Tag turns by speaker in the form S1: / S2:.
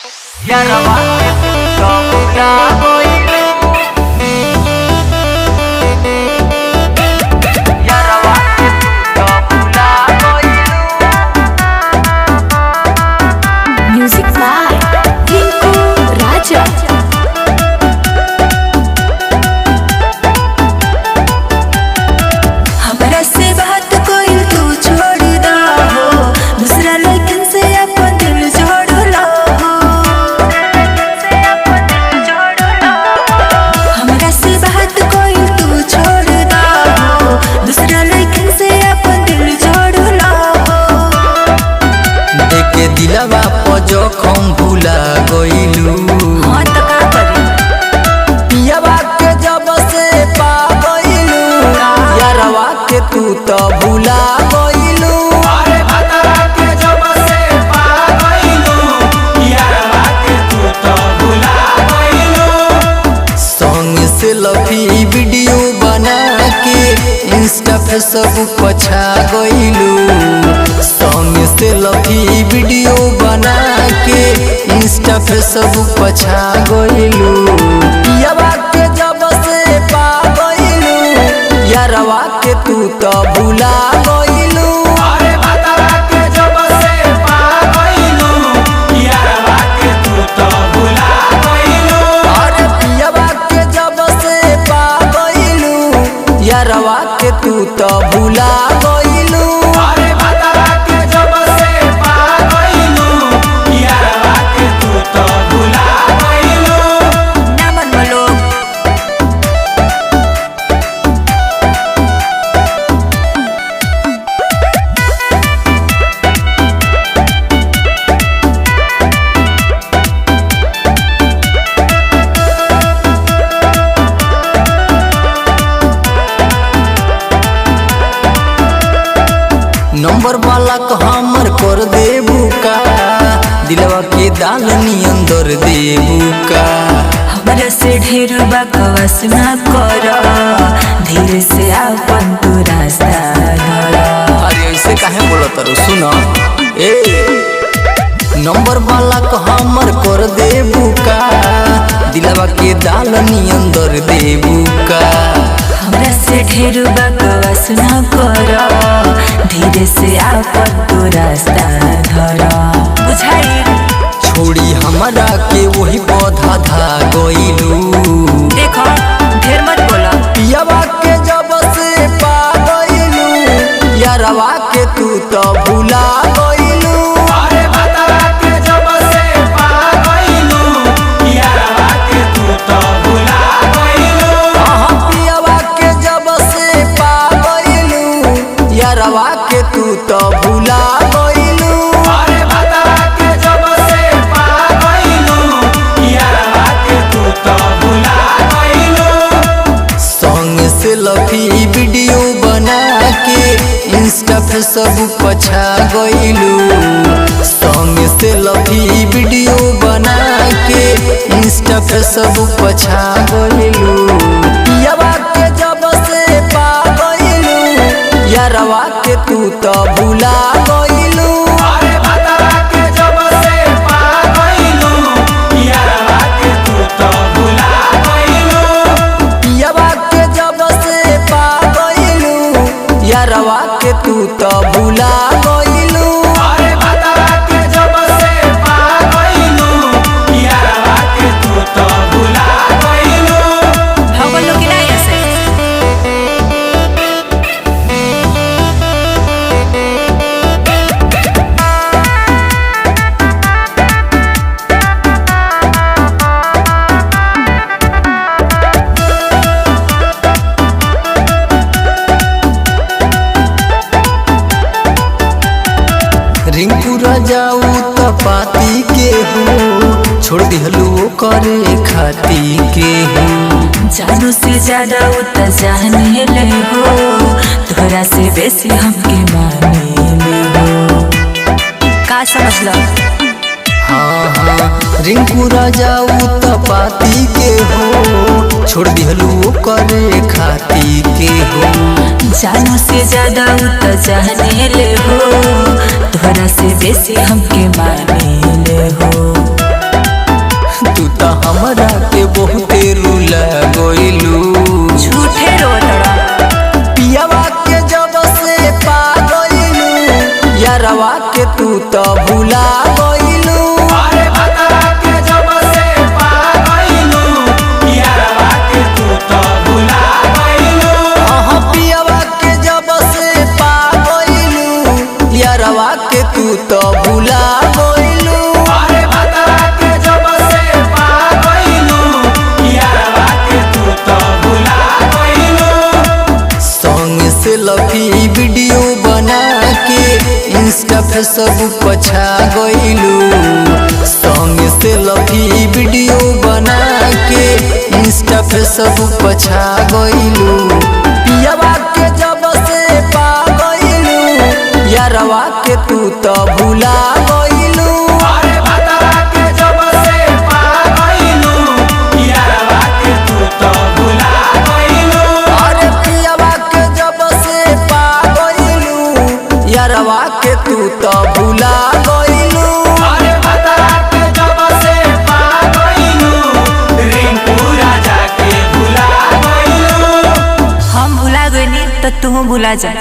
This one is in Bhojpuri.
S1: यारवा तो बुला गइलू यारवा तो बुला गइलू
S2: म्यूजिक बाय टिंकू राजा। हमरा से बात कोई तू छोड़ दा हो, दूसरा लड़कन से अपन दिल जोड़ लो हो। हमरा से बात कोई तू छोड़ दा हो, दूसरा लड़कन से अपन दिल जोड़ लो हो।
S3: देखे दिलवा पर जखम भुला गइलू,
S2: हाँ तो का करी
S3: पियवा के जब से पा गइलू, यारवा के तू तो भुला गइलू।
S4: अरे भतरा के जब से पा गइलू, यारवा के तू तो भुला गइलू।
S3: संग से लफी वीडियो बना के इंस्टा पे सब पछा गइलू। संग से लफी वीडियो बना के इंस्टा पे सब पछा गइलू। पियवा के जब से पा गइलू, यारवा के तू तो भुला गइलू।
S4: अरे भतरा के जब से पा गइलू, यारवा के तू तो भुला गइलू।
S3: अरे पियवा के जब से पा गइलू, यारवा के तू तो भुला गइलू।
S4: अरे भतरा के जब से पा गइलू, यारवा के तू तो भुला गइलू।
S2: ना मन बोलो
S3: नंबर वाला को हमर कर देबू का, दिलवा के दाल अंदर देबू का।
S2: हमरा से ढेर बकवास ना कर, धीरे से अपन तू रास्ता धर।
S3: अरे ऐसे काहे बोलत रो, सुनो ए नंबर वाला को हमर कर देबू का, दिलवा के दाल अंदर देबू का।
S2: हमरा से ढेर बकवास ना कर, धीरे से अपन तू रास्ता धर। बुझाई
S3: छोड़ी हमरा के वही पौधा धा गइलू।
S2: देखो ढेर मत बोला,
S3: पियवा के जब से पा गइलू, यारवा के तू तो भुला गइलू।
S4: अरे भतरा के जब से पा गइलू, यारवा के तू तो भुला गइलू।
S3: हाँ पियवा के जब से पा गइलू, यारवा के तू तो भुला गइलू।
S4: अरे भतरा के जब से पा गइलू, यारवा के तू तो भुला गइलू।
S3: संग से लफी वीडियो बना के इंस्टा पे सब पछा गइलू। संग से लफी वीडियो बना के इंस्टा पे सब पछा गइलू। पियवा के जब से पा गइलू, यारवा के तू तो भुला गइलू।
S4: अरे भतरा के जब से पा गइलू, यारवा के तू तो भुला गइलू।
S3: पियवा के जब से पा गइलू, यारवा के तू तो भुला गइलू।
S4: अरे भतरा के जब से पा गइलू, यारवा के तू तो भुला गइलू।
S2: भगवान लोग की नहीं ऐसे
S3: रिंकू राजाऊ तो पाती के हो, छोड़ दिहलू करे खाती के हो।
S2: जानू से ज्यादा उतना जाने ले हो, तोरा से बेसी हमके माने ले हो। का समझ लो
S3: हाँ हाँ रिंकू राजाऊ तो पाती के हो, छोड़ दिहलू करे खाती के हो।
S2: जानू से ज्यादा उतना जाने ले हो, तोरा से बेसी हमके माने ले हो।
S3: सब पछा गइलू संग से लफी वीडियो बना के इंस्टा पे सब पछा गइलू पियवा के जब से पा गइलू यारवा के तू तो भुला गइलू
S4: अरे भतरा के जब से पा गइलू यारवा के तू तो भुला गइलू
S3: अरे पियवा के जब से पा गइलू यारवा के तू तो भुला गइलू
S4: अरे भतरा के जब से पा गइलू रिंकू राजा के भुला गइलू
S2: हम भुला गइनी तो तू भुला जा।